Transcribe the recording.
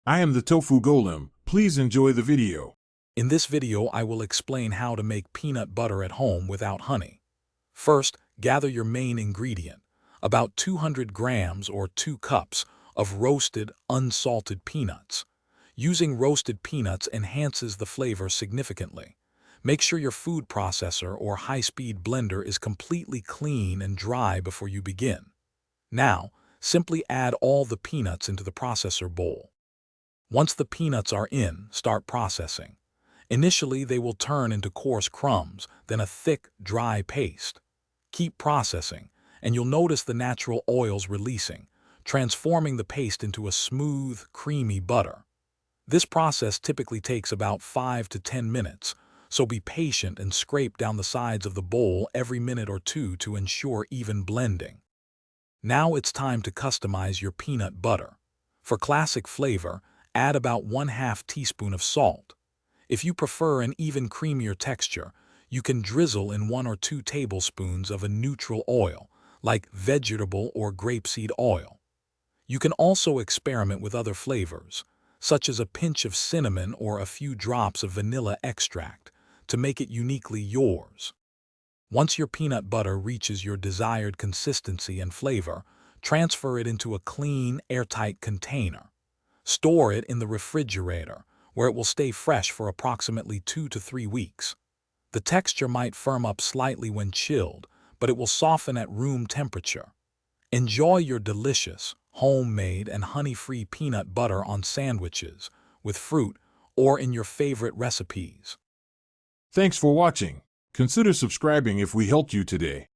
I am the Tofu Golem. Please enjoy the video. In this video, I will explain how to make peanut butter at home without honey. First, gather your main ingredient, about 200 grams or 2 cups of roasted, unsalted peanuts. Using roasted peanuts enhances the flavor significantly. Make sure your food processor or high-speed blender is completely clean and dry before you begin. Now, simply add all the peanuts into the processor bowl. Once the peanuts are in, start processing. Initially, they will turn into coarse crumbs, then a thick, dry paste. Keep processing, and you'll notice the natural oils releasing, transforming the paste into a smooth, creamy butter. This process typically takes about 5 to 10 minutes, so be patient and scrape down the sides of the bowl every minute or two to ensure even blending. Now it's time to customize your peanut butter. For classic flavor, add about 1/2 teaspoon of salt. If you prefer an even creamier texture, you can drizzle in 1 or 2 tablespoons of a neutral oil, like vegetable or grapeseed oil. You can also experiment with other flavors, such as a pinch of cinnamon or a few drops of vanilla extract, to make it uniquely yours. Once your peanut butter reaches your desired consistency and flavor, transfer it into a clean, airtight container. Store it in the refrigerator, where it will stay fresh for approximately 2 to 3 weeks. The texture might firm up slightly when chilled, but it will soften at room temperature. Enjoy your delicious, homemade and honey-free peanut butter on sandwiches, with fruit, or in your favorite recipes. Thanks for watching. Consider subscribing if we helped you today.